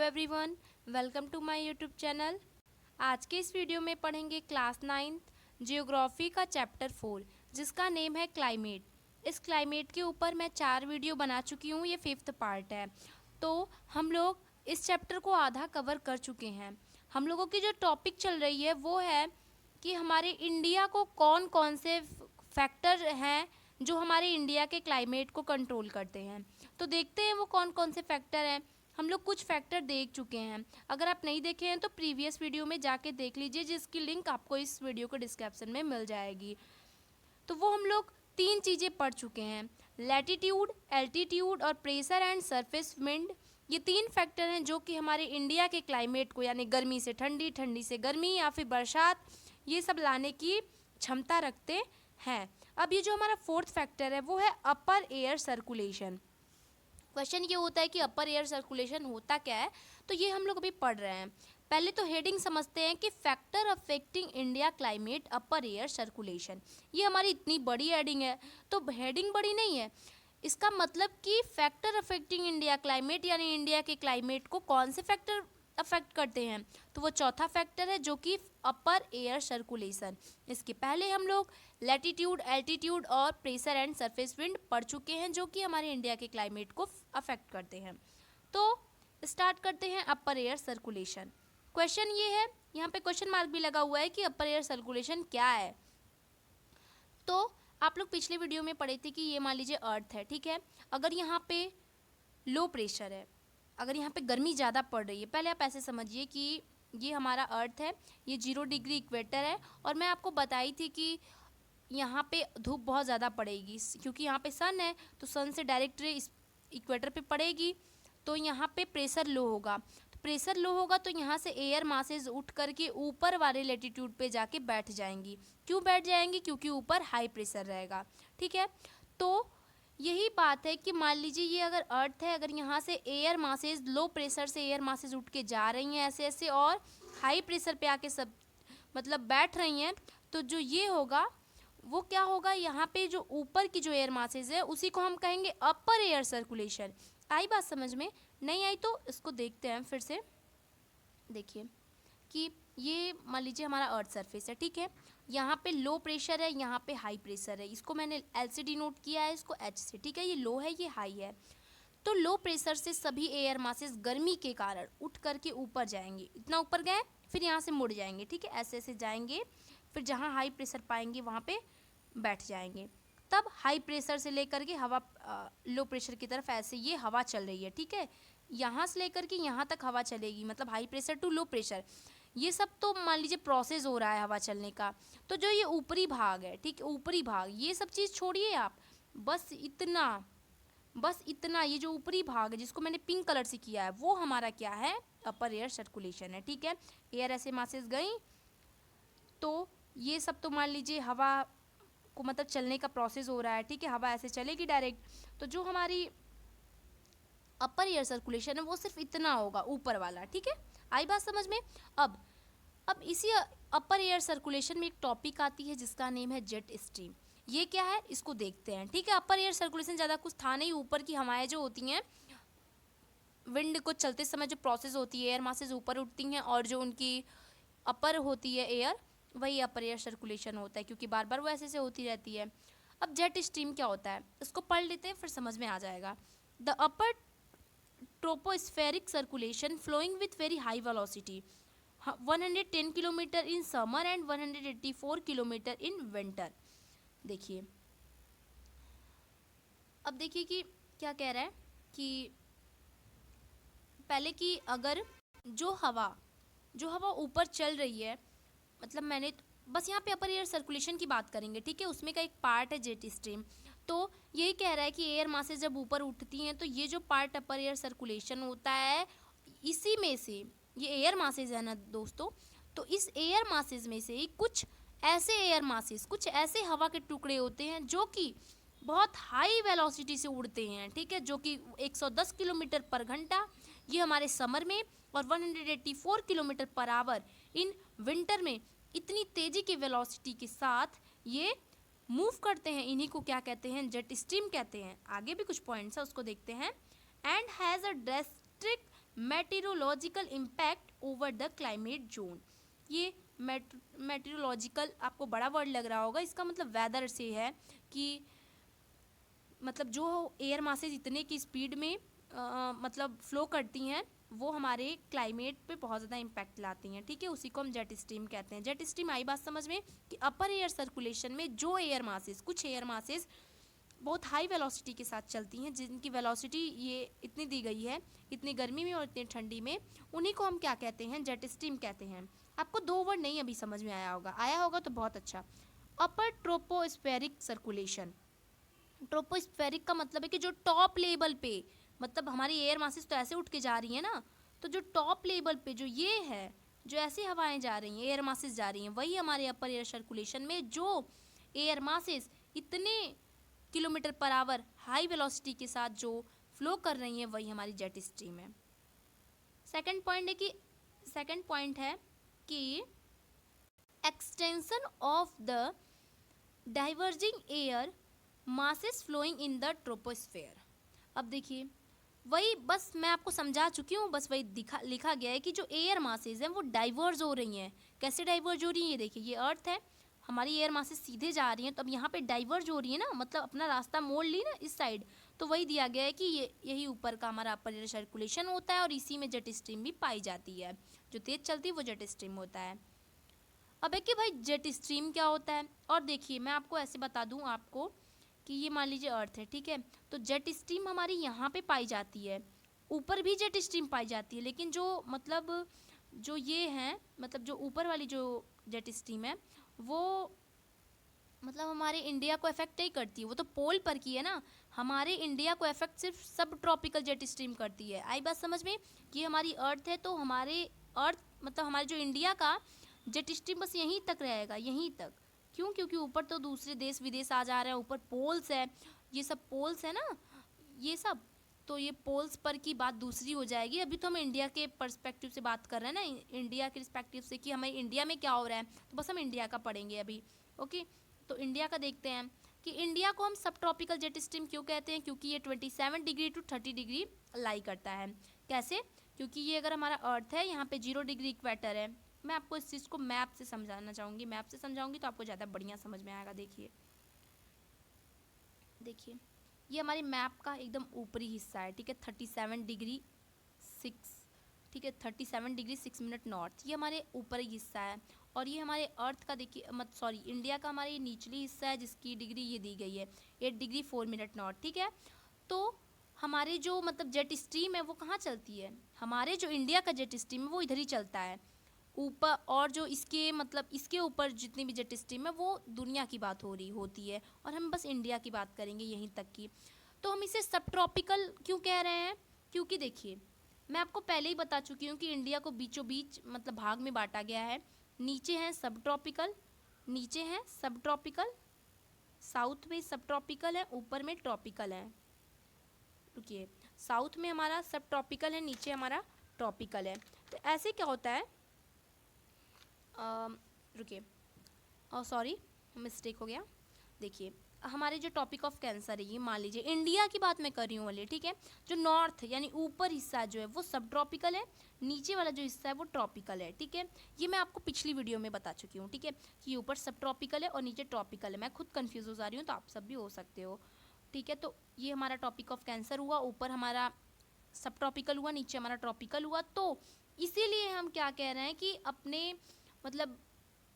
Everyone, welcome to my YouTube channel. आज के इस वीडियो में पढ़ेंगे क्लास 9th जियोग्राफी का चैप्टर 4 जिसका नेम है क्लाइमेट। इस क्लाइमेट के ऊपर मैं 4 वीडियो बना चुकी हूँ, ये 5th पार्ट है। तो हम लोग इस चैप्टर को आधा कवर कर चुके हैं। हम लोगों की जो टॉपिक चल रही है वो है कि हमारे इंडिया को कौन कौन से फैक्टर हैं जो हमारे इंडिया के क्लाइमेट को कंट्रोल करते हैं। तो देखते हैं वो कौन कौन से फैक्टर हैं। हम लोग कुछ फैक्टर देख चुके हैं, अगर आप नहीं देखे हैं तो प्रीवियस वीडियो में जाके देख लीजिए, जिसकी लिंक आपको इस वीडियो के डिस्क्रिप्शन में मिल जाएगी। तो वो हम लोग 3 चीज़ें पढ़ चुके हैं, लैटिट्यूड, एल्टीट्यूड और प्रेशर एंड सरफेस विंड। ये 3 फैक्टर हैं जो कि हमारे इंडिया के क्लाइमेट को, यानी गर्मी से ठंडी, ठंडी से गर्मी या फिर बरसात, ये सब लाने की क्षमता रखते हैं। अब ये जो हमारा 4th फैक्टर है वो है अपर एयर सर्कुलेशन। क्वेश्चन ये होता है कि अपर एयर सर्कुलेशन होता क्या है, तो ये हम लोग अभी पढ़ रहे हैं। पहले तो हेडिंग समझते हैं कि फैक्टर अफेक्टिंग इंडिया क्लाइमेट अपर एयर सर्कुलेशन। ये हमारी इतनी बड़ी हेडिंग है, तो हेडिंग बड़ी नहीं है, इसका मतलब कि फैक्टर अफेक्टिंग इंडिया क्लाइमेट यानी इंडिया के क्लाइमेट को कौन से फैक्टर अफेक्ट करते हैं, तो वो चौथा फैक्टर है जो कि अपर एयर सर्कुलेशन। इसके पहले हम लोग लैटिट्यूड, एल्टीट्यूड और प्रेशर एंड सरफेस विंड पढ़ चुके हैं जो कि हमारे इंडिया के क्लाइमेट को अफेक्ट करते हैं। तो स्टार्ट करते हैं अपर एयर सर्कुलेशन। क्वेश्चन ये है, यहाँ पे क्वेश्चन मार्क भी लगा हुआ है कि अपर एयर सर्कुलेशन क्या है। तो आप लोग पिछले वीडियो में पढ़े थे कि ये मान लीजिए अर्थ है, ठीक है। अगर यहाँ पे लो प्रेशर है, अगर यहाँ पे गर्मी ज़्यादा पड़ रही है, पहले आप ऐसे समझिए कि ये हमारा अर्थ है, ये 0 डिग्री इक्वेटर है, और मैं आपको बताई थी कि यहाँ पे धूप बहुत ज़्यादा पड़ेगी क्योंकि यहाँ पे सन है, तो सन से डायरेक्ट रे इक्वेटर पे पड़ेगी, तो यहाँ पे प्रेशर लो होगा। तो प्रेशर लो होगा तो यहाँ से एयर मासेज उठ करके ऊपर वाले लेटीट्यूड पे जाके बैठ जाएंगी। क्यों बैठ जाएंगी? क्योंकि ऊपर हाई प्रेशर रहेगा, ठीक है। तो यही बात है कि मान लीजिए ये अगर अर्थ है, अगर यहाँ से एयर मासेज, लो प्रेशर से एयर मासेज उठ के जा रही हैं ऐसे ऐसे और हाई प्रेशर पे आके सब मतलब बैठ रही हैं, तो जो ये होगा वो क्या होगा, यहाँ पे जो ऊपर की जो एयर मासेज है उसी को हम कहेंगे अपर एयर सर्कुलेशन। आई बात समझ में? नहीं आई तो इसको देखते हैं फिर से। देखिए कि ये मान लीजिए हमारा अर्थ सरफेस है, ठीक है। यहाँ पे लो प्रेशर है, यहाँ पे हाई प्रेशर है, इसको मैंने एल से डिनोट किया है, इसको एच से, ठीक है। ये लो है, ये हाई है। तो लो प्रेशर से सभी एयर मासेस गर्मी के कारण उठ करके ऊपर जाएंगे, इतना ऊपर गए फिर यहाँ से मुड़ जाएंगे, ठीक है, ऐसे ऐसे जाएंगे, फिर जहाँ हाई प्रेशर पाएंगे वहाँ पे बैठ जाएंगे। तब हाई प्रेशर से लेकर के हवा लो प्रेशर की तरफ ऐसे ये हवा चल रही है, ठीक है। यहाँ से लेकर के यहाँ तक हवा चलेगी, मतलब high pressure to low pressure, ये सब तो मान लीजिए प्रोसेस हो रहा है हवा चलने का। तो जो ये ऊपरी भाग है, ठीक है, ऊपरी भाग, ये सब चीज़ छोड़िए आप, बस इतना ये जो ऊपरी भाग है जिसको मैंने पिंक कलर से किया है वो हमारा क्या है, अपर एयर सर्कुलेशन है, ठीक है। एयर ऐसे मासेस गई तो ये सब तो मान लीजिए हवा को मतलब चलने का प्रोसेस हो रहा है, ठीक है, हवा ऐसे चलेगी डायरेक्ट। तो जो हमारी अपर एयर सर्कुलेशन है वो सिर्फ इतना होगा, ऊपर वाला, ठीक है। आई बात समझ में? अब इसी अपर एयर सर्कुलेशन में एक टॉपिक आती है जिसका नेम है जेट स्ट्रीम। ये क्या है इसको देखते हैं, ठीक है। अपर एयर सर्कुलेशन ज़्यादा कुछ था नहीं, ऊपर की हवाएं जो होती हैं विंड को चलते समय जो प्रोसेस होती है, एयर मासेस ऊपर उठती हैं और जो उनकी अपर होती है एयर, वही अपर एयर सर्कुलेशन होता है, क्योंकि बार बार वो ऐसे से होती रहती है। अब जेट स्ट्रीम क्या होता है इसको पढ़ लेते हैं, फिर समझ में आ जाएगा। The upper tropospheric circulation flowing with very high velocity 110 kilometre in summer and 184 kilometre in winter. देखिए अब देखिए कि क्या कह रहा है कि पहले कि अगर जो हवा ऊपर चल रही है, मतलब मैंने बस यहाँ पे अपर एयर सर्कुलेशन की बात करेंगे, ठीक है, उसमें का एक पार्ट है जेट स्ट्रीम। तो यही कह रहा है कि एयर मासेस जब ऊपर उठती हैं तो ये जो पार्ट अपर एयर सर्कुलेशन होता है, इसी में से ये एयर मासेस है ना दोस्तों, तो इस एयर मासेस में से ही कुछ ऐसे एयर मासेस, कुछ ऐसे हवा के टुकड़े होते हैं जो कि बहुत हाई वेलोसिटी से उड़ते हैं, ठीक है, जो कि 110 किलोमीटर पर घंटा, ये हमारे समर में, और 184 kilometre per our in winter में, इतनी तेज़ी की वेलोसिटी के साथ ये मूव करते हैं। इन्हीं को क्या कहते हैं, जेट स्ट्रीम कहते हैं। आगे भी कुछ पॉइंट्स है उसको देखते हैं। And has a drastic meteorological impact over the climate zone. ये मेटीरोलॉजिकल आपको बड़ा वर्ड लग रहा होगा, इसका मतलब वेदर से है कि मतलब जो एयर मासेज इतने की स्पीड में मतलब फ्लो करती हैं वो हमारे क्लाइमेट पे बहुत ज़्यादा इम्पैक्ट लाती हैं, ठीक है। उसी को हम जेट स्ट्रीम कहते हैं। जेट स्ट्रीम आई बात समझ में कि अपर एयर सर्कुलेशन में जो एयर मासेज, कुछ एयर मासेज बहुत हाई वेलोसिटी के साथ चलती हैं, जिनकी वेलोसिटी ये इतनी दी गई है, इतनी गर्मी में और इतनी ठंडी में, उन्हीं को हम क्या कहते हैं, जेट स्ट्रीम कहते हैं। आपको दो वर्ड नहीं अभी समझ में आया होगा तो बहुत अच्छा। अपर ट्रोपोस्फेरिक सर्कुलेशन। ट्रोपोस्फेरिक का मतलब है कि जो टॉप लेवल पे, मतलब हमारी एयर मासेस तो ऐसे उठ के जा रही है ना, तो जो टॉप लेवल पे जो ये है, जो ऐसी हवाएं जा रही हैं, एयर मासेस जा रही हैं, वही हमारे अपर एयर सर्कुलेशन में जो एयर मासेस इतने kilometre per hour high velocity के साथ जो फ्लो कर रही हैं, वही हमारी जेट स्ट्रीम है। सेकंड पॉइंट है कि extension of the diverging air masses flowing in the troposphere. अब देखिए, वही बस मैं आपको समझा चुकी हूँ, बस वही लिखा गया है कि जो एयर मासेस हैं वो डाइवर्ज हो रही हैं। कैसे डाइवर्ज हो रही हैं, ये देखिए, ये अर्थ है, हमारी एयर मासेस सीधे जा रही हैं, तो अब यहाँ पे डाइवर्ज हो रही है ना, मतलब अपना रास्ता मोड़ ली ना इस साइड, तो वही दिया गया है कि यही ऊपर का हमारा अपर एयर सर्कुलेशन होता है और इसी में जेट स्ट्रीम भी पाई जाती है। जो तेज चलती है वो जेट स्ट्रीम होता है। अब है कि भाई जेट स्ट्रीम क्या होता है, और देखिए मैं आपको ऐसे बता दूं आपको कि ये मान लीजिए अर्थ है, ठीक है, तो जेट स्ट्रीम हमारी यहाँ पे पाई जाती है, ऊपर भी जेट स्ट्रीम पाई जाती है, लेकिन जो मतलब जो ये हैं, मतलब जो ऊपर वाली जो जेट स्ट्रीम है वो मतलब हमारे इंडिया को इफेक्ट नहीं करती है, वो तो पोल पर की है ना। हमारे इंडिया को इफेक्ट सिर्फ सब ट्रॉपिकल जेट स्ट्रीम करती है। आई बात समझ में कि हमारी अर्थ है, तो हमारे अर्थ मतलब हमारे जो इंडिया का जेट स्ट्रीम बस यहीं तक रहेगा, यहीं तक। क्यों? क्योंकि ऊपर तो दूसरे देश विदेश आ जा रहे हैं, ऊपर पोल्स है, ये सब पोल्स है ना, ये सब, तो ये पोल्स पर की बात दूसरी हो जाएगी। अभी तो हम इंडिया के पर्सपेक्टिव से बात कर रहे हैं ना, इंडिया के रिस्पेक्टिव से कि हमारे इंडिया में क्या हो रहा है, तो बस हम इंडिया का पढ़ेंगे अभी। ओके, तो इंडिया का देखते हैं कि इंडिया को हम सब ट्रॉपिकल जेट स्ट्रीम क्यों कहते हैं, क्योंकि ये 27 डिग्री टू 30 डिग्री लाई करता है। कैसे? क्योंकि ये अगर हमारा अर्थ है, यहाँ पे 0 डिग्री इक्वेटर है। मैं आपको इस चीज़ को मैप से समझाना चाहूँगी, मैप से समझाऊंगी तो आपको ज़्यादा बढ़िया समझ में आएगा। देखिए देखिए, ये हमारे मैप का एकदम ऊपरी हिस्सा है, ठीक है, 37 डिग्री 6, ठीक है, 37 डिग्री 6 मिनट नॉर्थ, ये हमारे ऊपरी हिस्सा है। और ये हमारे अर्थ का देखिए, मत सॉरी, इंडिया का हमारे निचली हिस्सा है, जिसकी डिग्री ये दी गई है 8 डिग्री 4 मिनट नॉर्थ, ठीक है। तो हमारे जो मतलब जेट स्ट्रीम है वो कहाँ चलती है, हमारे जो इंडिया का जेट स्ट्रीम है वो इधर ही चलता है ऊपर, और जो इसके मतलब इसके ऊपर जितनी भी जेट स्ट्रीम है वो दुनिया की बात होती है, और हम बस इंडिया की बात करेंगे यहीं तक की। तो हम इसे सब ट्रॉपिकल क्यों कह रहे हैं, क्योंकि देखिए मैं आपको पहले ही बता चुकी हूँ कि इंडिया को बीचों बीच मतलब भाग में बांटा गया है। नीचे हैं सब ट्रॉपिकल, नीचे हैं सब ट्रॉपिकल, साउथ में सब ट्रॉपिकल है, ऊपर में ट्रॉपिकल है। रुकिए, साउथ में हमारा सब ट्रॉपिकल है, नीचे हमारा ट्रॉपिकल है। तो ऐसे क्या होता है, रुकिए, सॉरी मिस्टेक हो गया। देखिए हमारे जो टॉपिक ऑफ कैंसर है, ये मान लीजिए इंडिया की बात मैं कर रही हूँ वाले, ठीक है, जो नॉर्थ यानी ऊपर हिस्सा जो है वो सब ट्रॉपिकल है, नीचे वाला जो हिस्सा है वो ट्रॉपिकल है, ठीक है। ये मैं आपको पिछली वीडियो में बता चुकी हूँ, ठीक है, कि ऊपर सब ट्रॉपिकल है और नीचे ट्रॉपिकल है। मैं खुद कंफ्यूज हो जा रही हूँ, तो आप सब भी हो सकते हो, ठीक है। तो ये हमारा टॉपिक ऑफ कैंसर हुआ, ऊपर हमारा सब ट्रॉपिकल हुआ, नीचे हमारा ट्रॉपिकल हुआ। तो इसीलिए हम क्या कह रहे हैं कि अपने मतलब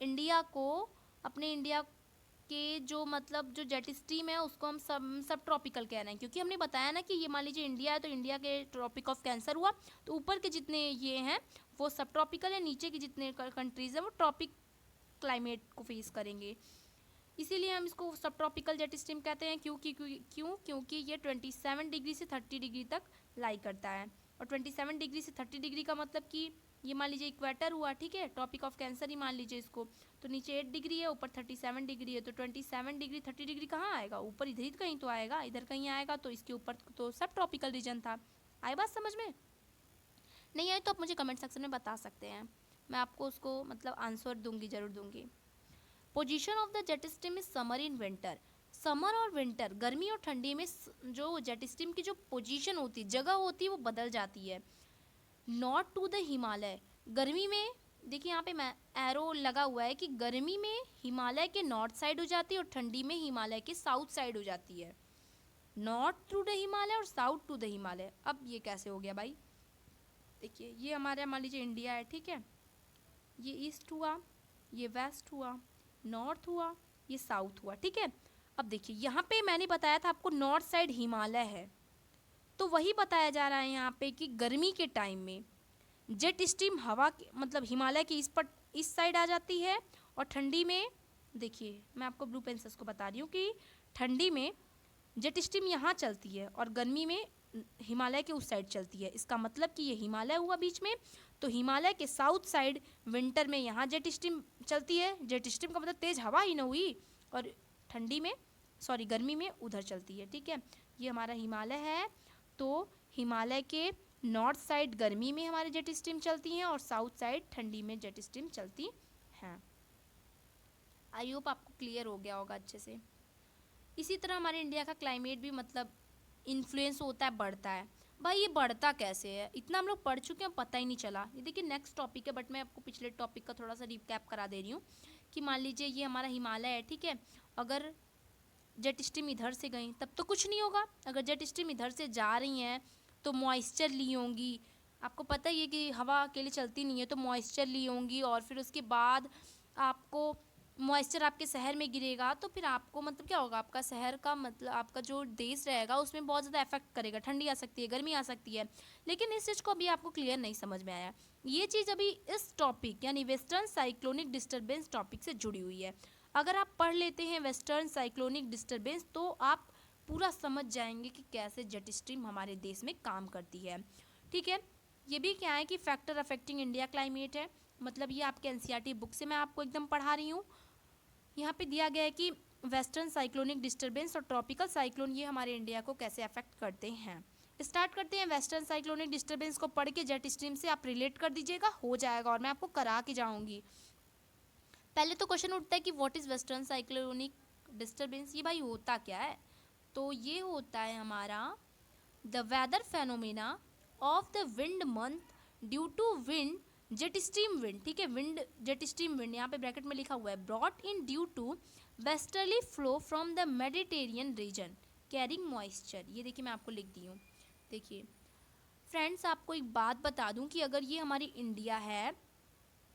इंडिया को, अपने इंडिया के जो मतलब जो जेट स्ट्रीम है उसको हम सब ट्रॉपिकल कह रहे हैं, क्योंकि हमने बताया ना कि ये मान लीजिए इंडिया है, तो इंडिया के ट्रॉपिक ऑफ कैंसर हुआ, तो ऊपर के जितने ये हैं वो सब ट्रॉपिकल है, नीचे के जितने कंट्रीज़ हैं वो ट्रॉपिक क्लाइमेट को फेस करेंगे। इसीलिए हम इसको सब ट्रॉपिकल जेट स्ट्रीम कहते हैं। क्योंकि ये 27 डिग्री से 30 डिग्री तक लाई करता है, और 27 डिग्री से 30 डिग्री का मतलब कि ये मान लीजिए इक्वेटर हुआ, ठीक है, टॉपिक ऑफ कैंसर ही मान लीजिए इसको, तो नीचे 8 डिग्री है, ऊपर 37 डिग्री है, तो 27 डिग्री 30 डिग्री कहाँ आएगा, ऊपर इधर ही कहीं तो आएगा, इधर कहीं आएगा, तो इसके ऊपर तो सब ट्रॉपिकल रीजन था। आई बात समझ में? नहीं आए तो आप मुझे कमेंट सेक्शन में बता सकते हैं, मैं आपको उसको मतलब आंसर दूंगी, जरूर दूंगी। Position of the jet stream is summer in winter. Summer और विंटर, गर्मी और ठंडी में जो जेट स्ट्रीम की जो पोजीशन होती है, जगह होती है, वो बदल जाती है। Not to the Himalaya. गर्मी में देखिए यहाँ पे मैं एरो लगा हुआ है कि गर्मी में हिमालय के नॉर्थ साइड हो जाती है और ठंडी में हिमालय के साउथ साइड हो जाती है। नॉर्थ टू द हिमालय और साउथ टू द हिमालय। अब ये कैसे हो गया भाई? देखिए ये हमारा मान लीजिए इंडिया है, ठीक है, ये ईस्ट हुआ, ये वेस्ट हुआ, नॉर्थ हुआ, ये साउथ हुआ, ठीक है। अब देखिए यहाँ पे मैंने बताया था आपको नॉर्थ साइड हिमालय है, तो वही बताया जा रहा है यहाँ पे कि गर्मी के टाइम में जेट स्ट्रीम हवा मतलब हिमालय की इस साइड आ जाती है और ठंडी में, देखिए मैं आपको ब्लू पेंसिल्स को बता रही हूँ कि ठंडी में जेट स्ट्रीम यहाँ चलती है और गर्मी में हिमालय के उस साइड चलती है। इसका मतलब कि ये हिमालय हुआ बीच में, तो हिमालय के साउथ साइड विंटर में यहाँ जेट स्ट्रीम चलती है। जेट स्ट्रीम का मतलब तेज़ हवा ही ना हुई, और ठंडी में गर्मी में उधर चलती है, ठीक है। ये हमारा हिमालय है, तो हिमालय के नॉर्थ साइड गर्मी में हमारे जेट स्ट्रीम चलती हैं और साउथ साइड ठंडी में जेट स्ट्रीम चलती हैं। आई होप आपको क्लियर हो गया होगा अच्छे से। इसी तरह हमारे इंडिया का क्लाइमेट भी मतलब इन्फ्लुएंस होता है, बढ़ता है। भाई ये बढ़ता कैसे है? इतना हम लोग पढ़ चुके हैं, पता ही नहीं चला। ये देखिए नेक्स्ट टॉपिक है, बट मैं आपको पिछले टॉपिक का थोड़ा सा रिकैप करा दे रही हूँ कि मान लीजिए ये हमारा हिमालय है, ठीक है। अगर जेट स्ट्रीम इधर से गई तब तो कुछ नहीं होगा। अगर जेट स्ट्रीम इधर से जा रही हैं तो मॉइस्चर ली होंगी। आपको पता ही है कि हवा अकेले चलती नहीं है, तो मॉइस्चर ली होंगी और फिर उसके बाद आपको मॉइस्चर आपके शहर में गिरेगा, तो फिर आपको मतलब क्या होगा, आपका शहर का मतलब आपका जो देश रहेगा उसमें बहुत ज़्यादा इफेक्ट करेगा। ठंडी आ सकती है, गर्मी आ सकती है। लेकिन इस चीज़ को अभी आपको क्लियर नहीं समझ में आया। ये चीज़ अभी इस टॉपिक यानी वेस्टर्न साइक्लोनिक डिस्टर्बेंस टॉपिक से जुड़ी हुई है। अगर आप पढ़ लेते हैं वेस्टर्न साइक्लोनिक डिस्टर्बेंस तो आप पूरा समझ जाएंगे कि कैसे जेट स्ट्रीम हमारे देश में काम करती है, ठीक है। ये भी क्या है कि फैक्टर अफेक्टिंग इंडिया क्लाइमेट है, मतलब ये आपके एनसीईआरटी बुक से मैं आपको एकदम पढ़ा रही हूँ। यहाँ पे दिया गया है कि वेस्टर्न साइक्लोनिक डिस्टर्बेंस और ट्रॉपिकल साइक्लोन ये हमारे इंडिया को कैसे अफेक्ट करते हैं। स्टार्ट करते हैं। वेस्टर्न साइक्लोनिक डिस्टर्बेंस को पढ़ के जेट स्ट्रीम से आप रिलेट कर दीजिएगा, हो जाएगा, और मैं आपको करा के जाऊँगी। पहले तो क्वेश्चन उठता है कि what is western cyclonic disturbance, ये भाई होता क्या है? तो ये होता है हमारा the weather phenomena of the wind month due to wind jet stream wind, ठीक है। विंड जेट स्ट्रीम विंड यहाँ पे ब्रैकेट में लिखा हुआ है, brought in due to westerly flow from the Mediterranean region carrying moisture. ये देखिए मैं आपको लिख दी हूँ। देखिए फ्रेंड्स, आपको एक बात बता दूँ कि अगर ये हमारी इंडिया है,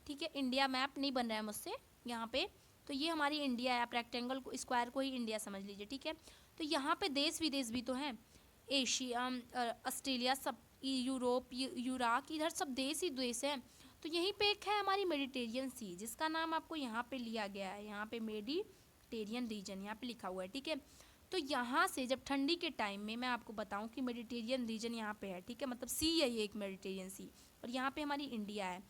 ठीक है, इंडिया मैप नहीं बन रहा है मुझसे यहाँ पे, तो ये हमारी इंडिया है। आप रेक्टेंगल को स्क्वायर को ही इंडिया समझ लीजिए, ठीक है। तो यहाँ पे देश विदेश भी तो हैं, एशिया, ऑस्ट्रेलिया, सब यूरोप, यूराक, इधर सब देश ही देश हैं। तो यहीं पे एक है हमारी मेडिटेरियन सी, जिसका नाम आपको यहाँ पे लिया गया है, यहाँ पे मेडिटेरियन रीजन यहाँ पे लिखा हुआ है, ठीक है। तो यहाँ से जब ठंडी के टाइम में मैं आपको बताऊँ कि मेडिटेरियन रीजन यहाँ पे है, ठीक है, मतलब सी है ये एक मेडिटेरियन सी, और यहाँ पे हमारी इंडिया है।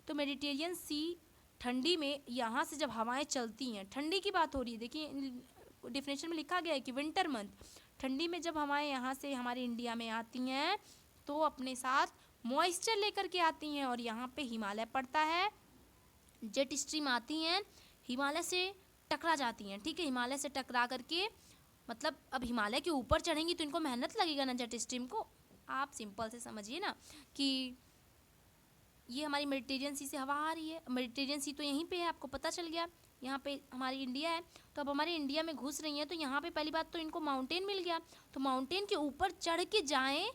तो मेडिटेरियन सी ठंडी में यहाँ से जब हवाएं चलती हैं, ठंडी की बात हो रही है, देखिए डिफिनेशन में लिखा गया है कि विंटर मंथ, ठंडी में जब हवाएं यहाँ से हमारे इंडिया में आती हैं तो अपने साथ मॉइस्चर लेकर के आती हैं, और यहाँ पे हिमालय पड़ता है, जेट स्ट्रीम आती हैं, हिमालय से टकरा जाती हैं, ठीक है। हिमालय से टकरा करके मतलब अब हिमालय के ऊपर चढ़ेंगी तो इनको मेहनत लगेगा ना जेट स्ट्रीम को। आप सिंपल से समझिए ना कि ये हमारी मेडिटेरियन सी से हवा आ रही है, मेडिटेरियन सी तो यहीं पे है, आपको पता चल गया। यहाँ पे हमारी इंडिया है, तो अब हमारी इंडिया में घुस रही हैं, तो यहाँ पे पहली बात तो इनको माउंटेन मिल गया, तो माउंटेन के ऊपर चढ़ के जाएं,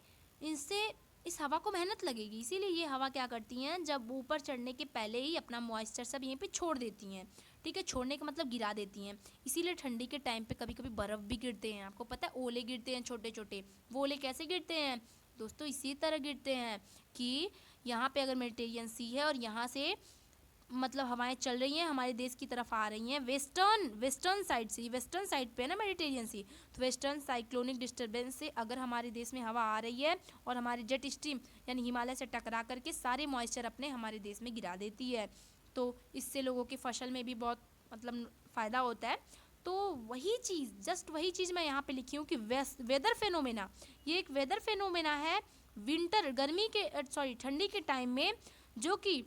इनसे इस हवा को मेहनत लगेगी। इसीलिए ये हवा क्या करती हैं, जब ऊपर चढ़ने के पहले ही अपना मॉइस्चर सब यहीं पे छोड़ देती हैं, ठीक है। छोड़ने का मतलब गिरा देती हैं। इसीलिए ठंडी के टाइम पे कभी कभी बर्फ़ भी गिरते हैं, आपको पता है, ओले गिरते हैं छोटे छोटे। वो ओले कैसे गिरते हैं दोस्तों? इसी तरह गिरते हैं कि यहाँ पे अगर मेडिटेरियन सी है और यहाँ से मतलब हवाएं चल रही हैं, हमारे देश की तरफ आ रही हैं वेस्टर्न साइड से, वेस्टर्न साइड पे है ना मेडिटेरियन सी, तो वेस्टर्न साइक्लोनिक डिस्टर्बेंस से अगर हमारे देश में हवा आ रही है और हमारे जेट स्ट्रीम यानी हिमालय से टकरा करके सारे मॉइस्चर अपने हमारे देश में गिरा देती है, तो इससे लोगों की फसल में भी बहुत मतलब फ़ायदा होता है। तो वही चीज़, जस्ट वही चीज़ मैं यहाँ पे लिखी हूँ कि वेदर फेनोमेना, ये एक वेदर फेनोमेना है विंटर गर्मी के ठंडी के टाइम में, जो कि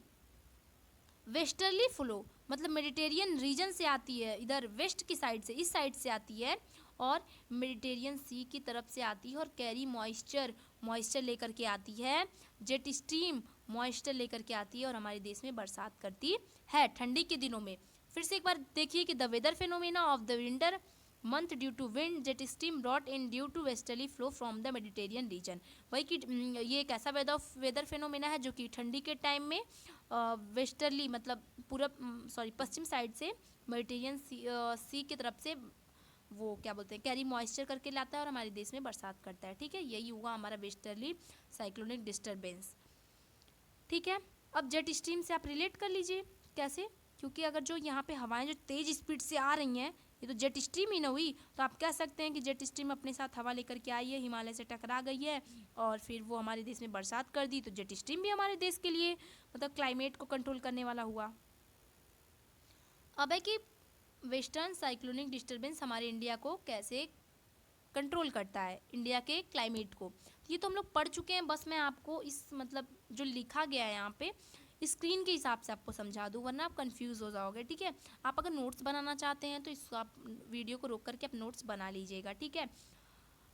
वेस्टर्ली फ्लो मतलब मेडिटेरियन रीजन से आती है, इधर वेस्ट की साइड से, इस साइड से आती है, और मेडिटेरियन सी की तरफ से आती है और कैरी मॉइस्चर लेकर के आती है। जेट स्ट्रीम मॉइस्चर लेकर के आती है और हमारे देश में बरसात करती है ठंडी के दिनों में। फिर से एक बार देखिए कि the weather phenomena of the winter month due to wind jet stream brought in due to westerly flow from the Mediterranean region. वही कि ये एक ऐसा वेदर फेनोमेना है जो कि ठंडी के टाइम में वेस्टर्ली मतलब पश्चिम साइड से मेडिटेरियन सी की तरफ से वो क्या बोलते हैं कैरी मॉइस्चर करके लाता है और हमारे देश में बरसात करता है। ठीक है, यही हुआ हमारा वेस्टर्ली साइक्लोनिक डिस्टर्बेंस। ठीक है, अब जेट स्ट्रीम से आप रिलेट कर लीजिए कैसे, क्योंकि अगर जो यहाँ पे हवाएं जो तेज स्पीड से आ रही हैं ये तो जेट स्ट्रीम ही ना हुई, तो आप कह सकते हैं कि जेट स्ट्रीम अपने साथ हवा लेकर के आई है, हिमालय से टकरा गई है और फिर वो हमारे देश में बरसात कर दी। तो जेट स्ट्रीम भी हमारे देश के लिए मतलब क्लाइमेट को कंट्रोल करने वाला हुआ। अब है कि वेस्टर्न साइक्लोनिक डिस्टर्बेंस हमारे इंडिया को कैसे कंट्रोल करता है, इंडिया के क्लाइमेट को। ये तो हम लोग पढ़ चुके हैं, बस मैं आपको इस मतलब जो लिखा गया है यहाँ पे स्क्रीन के हिसाब से आपको समझा दूँ, वरना आप कंफ्यूज हो जाओगे। ठीक है, आप अगर नोट्स बनाना चाहते हैं तो इसको आप वीडियो को रोक करके आप नोट्स बना लीजिएगा। ठीक है,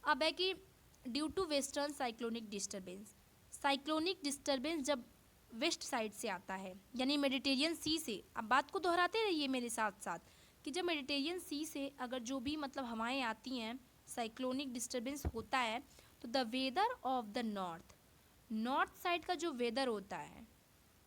अब है कि due to western cyclonic disturbance, cyclonic disturbance जब वेस्ट साइड से आता है यानी मेडिटेरियन सी से, अब बात को दोहराते रहिए मेरे साथ साथ कि जब मेडिटेरियन सी से अगर जो भी मतलब हवाएं आती हैं, साइक्लोनिक डिस्टर्बेंस होता है, तो the weather of the north side का जो वेदर होता है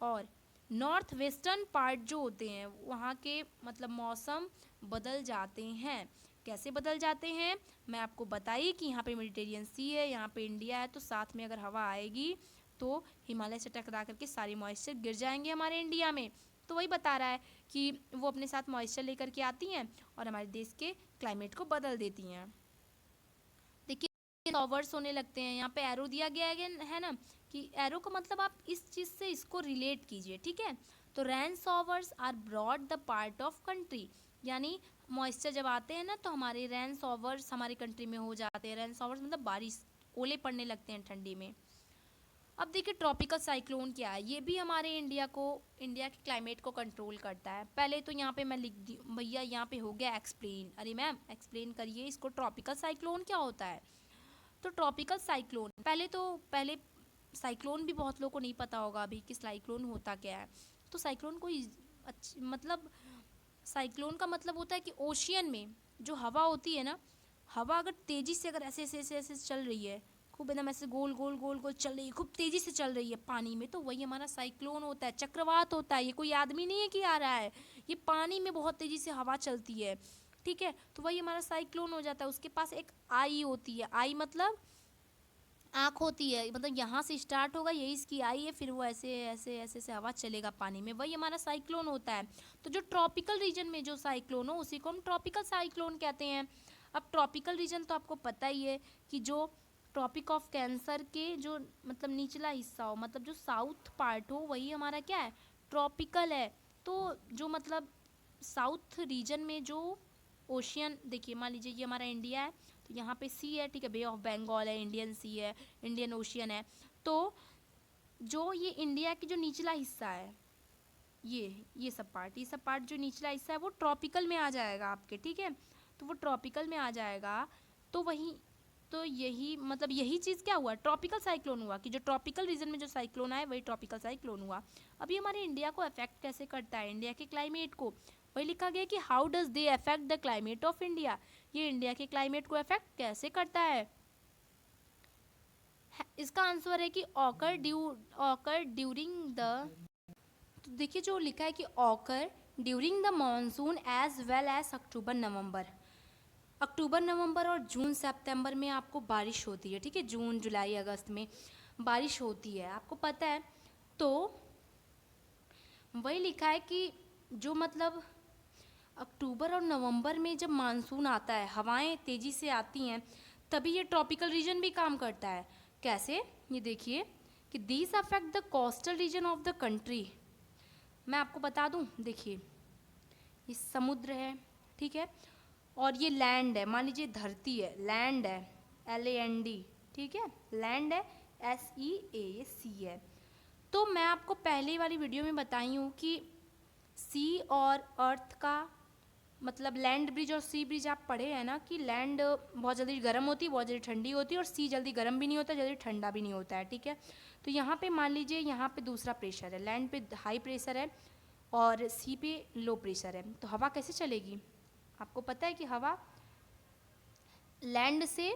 और नॉर्थ वेस्टर्न पार्ट जो होते हैं वहाँ के मतलब मौसम बदल जाते हैं। कैसे बदल जाते हैं, मैं आपको बताइए कि यहाँ पे मेडिटेरियन सी है, यहाँ पे इंडिया है, तो साथ में अगर हवा आएगी तो हिमालय से टकरा करके सारे मॉइस्चर गिर जाएंगे हमारे इंडिया में। तो वही बता रहा है कि वो अपने साथ मॉइस्चर लेकर के आती हैं और हमारे देश के क्लाइमेट को बदल देती हैं। देखिए शॉवर्स होने लगते हैं, यहाँ पे एरो दिया गया है ना, कि एरो का मतलब आप इस चीज़ से इसको रिलेट कीजिए। ठीक है, तो rain showers are broad the part of country, यानी मॉइस्चर जब आते हैं ना तो हमारे रेन शॉवर्स हमारी कंट्री में हो जाते हैं। रेन शॉवर्स मतलब बारिश, ओले पड़ने लगते हैं ठंडी में। अब देखिए ट्रॉपिकल साइक्लोन क्या है, ये भी हमारे इंडिया के क्लाइमेट को कंट्रोल करता है। पहले तो यहाँ पे मैं लिख दी भैया, यहाँ पे हो गया एक्सप्लेन। अरे मैम एक्सप्लेन करिए इसको, ट्रॉपिकल साइक्लोन क्या होता है। तो ट्रॉपिकल साइक्लोन पहले साइक्लोन भी बहुत लोगों को नहीं पता होगा अभी कि साइक्लोन होता क्या है। तो साइक्लोन कोई मतलब साइक्लोन का मतलब होता है कि ओशियन में जो हवा होती है ना, हवा अगर तेज़ी से अगर ऐसे ऐसे ऐसे ऐसे चल रही है, खूब एकदम ऐसे गोल गोल गोल गोल चल रही है, खूब तेज़ी से चल रही है पानी में, तो वही हमारा साइक्लोन होता है, चक्रवात होता है। ये कोई आदमी नहीं है कि आ रहा है, ये पानी में बहुत तेज़ी से हवा चलती है। ठीक है, तो वही हमारा साइक्लोन हो जाता है। उसके पास एक आई होती है, आई मतलब आँख होती है, मतलब यहाँ से स्टार्ट होगा, यही इसकी आई है, फिर वो ऐसे ऐसे ऐसे से हवा चलेगा पानी में, वही हमारा साइक्लोन होता है। तो जो ट्रॉपिकल रीजन में जो साइक्लोन हो उसी को हम ट्रॉपिकल साइक्लोन कहते हैं। अब ट्रॉपिकल रीजन तो आपको पता ही है कि जो ट्रॉपिक ऑफ कैंसर के जो मतलब निचला हिस्सा हो, मतलब जो साउथ पार्ट हो, वही हमारा क्या है, ट्रॉपिकल है। तो जो मतलब साउथ रीजन में जो ओशियन, देखिए मान लीजिए ये हमारा इंडिया है, तो यहाँ पे सी है, ठीक है, बे ऑफ बंगाल है, इंडियन सी है, इंडियन ओशियन है। तो जो ये इंडिया की जो निचला हिस्सा है, ये सब पार्ट जो निचला हिस्सा है वो ट्रॉपिकल में आ जाएगा आपके। ठीक है, तो वो ट्रॉपिकल में आ जाएगा, तो वही तो यही मतलब यही चीज़ क्या हुआ, ट्रॉपिकल साइक्लोन हुआ, कि जो ट्रॉपिकल रीजन में जो साइक्लोन आए वही ट्रॉपिकल साइक्लोन हुआ। अब ये हमारे इंडिया को अफेक्ट कैसे करता है, इंडिया के क्लाइमेट को, वही लिखा गया कि how does they affect the climate of India, ये इंडिया के क्लाइमेट को अफेक्ट कैसे करता है। इसका आंसर है कि ऑकर ड्यूरिंग द, तो देखिए जो लिखा है कि occur during the monsoon as well as October November और जून सितंबर में आपको बारिश होती है। ठीक है, जून जुलाई अगस्त में बारिश होती है, आपको पता है। तो वही लिखा है कि जो मतलब अक्टूबर और नवंबर में जब मानसून आता है, हवाएं तेज़ी से आती हैं, तभी ये ट्रॉपिकल रीजन भी काम करता है। कैसे, ये देखिए कि these affect the coastal region of the country. मैं आपको बता दूं, देखिए ये समुद्र है, ठीक है, और ये लैंड है, मान लीजिए धरती है, लैंड है, LAND, ठीक है, लैंड है, SEAC है। तो मैं आपको पहले वाली वीडियो में बताई हूँ कि सी और अर्थ का मतलब लैंड ब्रिज और सी ब्रिज आप पढ़े हैं ना कि लैंड बहुत जल्दी गर्म होती है, बहुत जल्दी ठंडी होती है, और सी जल्दी गर्म भी नहीं होता, जल्दी ठंडा भी नहीं होता है, ठीक है। तो यहाँ पे मान लीजिए यहाँ पे दूसरा प्रेशर है, लैंड पे हाई प्रेशर है और सी पे लो प्रेशर है, तो हवा कैसे चलेगी? आपको पता है कि हवा लैंड से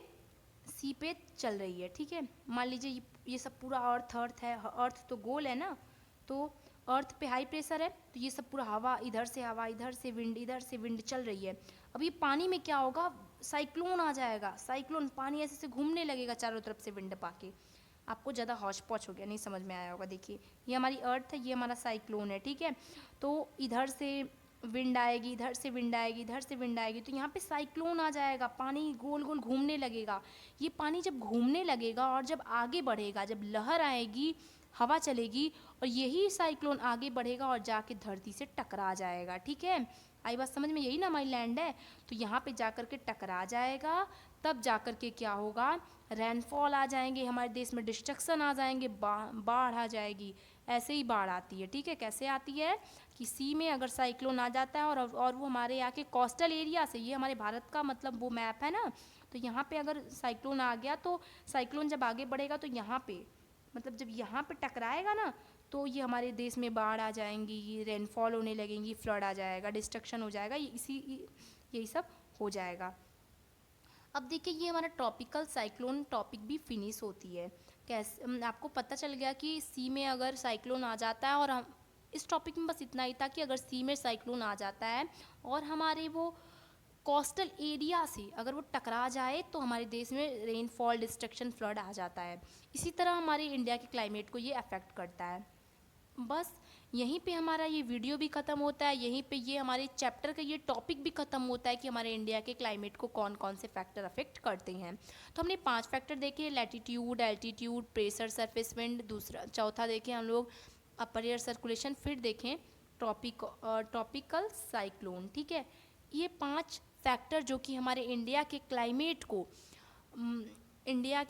सी पे चल रही है, ठीक है। मान लीजिए ये सब पूरा अर्थ है, अर्थ तो गोल है ना, तो अर्थ पे हाई प्रेशर है, तो ये सब पूरा हवा इधर से विंड, इधर से विंड चल रही है। अब ये पानी में क्या होगा, साइक्लोन आ जाएगा, साइक्लोन, पानी ऐसे घूमने लगेगा चारों तरफ से विंड पाके। आपको ज़्यादा हौच पौच हो गया, नहीं समझ में आया होगा। देखिए ये हमारी अर्थ है, ये हमारा साइक्लोन है, ठीक है। तो इधर से विंड आएगी, इधर से विंड आएगी, इधर से विंड आएगी, तो यहाँ पे साइक्लोन आ जाएगा, पानी गोल गोल घूमने लगेगा। ये पानी जब घूमने लगेगा और जब आगे बढ़ेगा, जब लहर आएगी, हवा चलेगी, और यही साइक्लोन आगे बढ़ेगा और जाके धरती से टकरा जाएगा, ठीक है। आई बात समझ में? यही ना हमारी लैंड है, तो यहाँ पे जाकर के टकरा जाएगा, तब जाकर के क्या होगा, रेनफॉल आ जाएंगे, हमारे देश में डिस्ट्रक्शन आ जाएंगे, बाढ़ आ जाएगी। ऐसे ही बाढ़ आती है, ठीक है। कैसे आती है कि सी में अगर साइक्लोन आ जाता है और वो हमारे यहाँ के कोस्टल एरिया से, ये हमारे भारत का मतलब वो मैप है ना, तो यहाँ पे अगर साइक्लोन आ गया, तो साइक्लोन जब आगे बढ़ेगा तो यहाँ पे मतलब जब यहाँ पे टकराएगा ना, तो ये हमारे देश में बाढ़ आ जाएंगी, रेनफॉल होने लगेंगी, फ्लड आ जाएगा, डिस्ट्रक्शन हो जाएगा, यही सब हो जाएगा। अब देखिए ये हमारा ट्रॉपिकल साइक्लोन टॉपिक भी फिनिश होती है। कैसे आपको पता चल गया कि सी में अगर साइक्लोन आ जाता है, और हम इस टॉपिक में बस इतना ही था कि अगर सी में साइक्लोन आ जाता है और हमारे वो कोस्टल एरिया से अगर वो टकरा जाए, तो हमारे देश में रेनफॉल, डिस्ट्रक्शन, फ्लड आ जाता है। इसी तरह हमारे इंडिया के क्लाइमेट को ये अफेक्ट करता है। बस यहीं पे हमारा ये वीडियो भी ख़त्म होता है, यहीं पे ये हमारे चैप्टर का ये टॉपिक भी ख़त्म होता है कि हमारे इंडिया के क्लाइमेट को कौन कौन से फैक्टर अफेक्ट करते हैं। तो हमने 5 फैक्टर देखे, latitude, altitude, pressure, surface wind, दूसरा चौथा देखें हम लोग अपर एयर सर्कुलेशन, फिर देखें ट्रॉपिकल साइक्लोन, ठीक है। ये 5 फैक्टर जो कि हमारे इंडिया के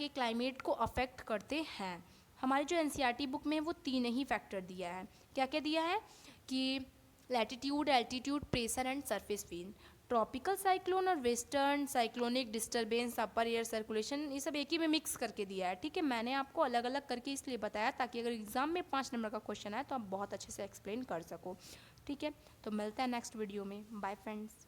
क्लाइमेट को अफेक्ट करते हैं। हमारी जो एनसीईआरटी बुक में वो 3 ही फैक्टर दिया है। क्या क्या दिया है कि latitude, altitude, pressure and surface wind, tropical cyclone और western cyclonic disturbance, upper air circulation, ये सब एक ही में मिक्स करके दिया है, ठीक है। मैंने आपको अलग अलग करके इसलिए बताया ताकि अगर एग्जाम में 5 नंबर का क्वेश्चन आए तो आप बहुत अच्छे से एक्सप्लेन कर सको, ठीक है। तो मिलता है नेक्स्ट वीडियो में। Bye friends.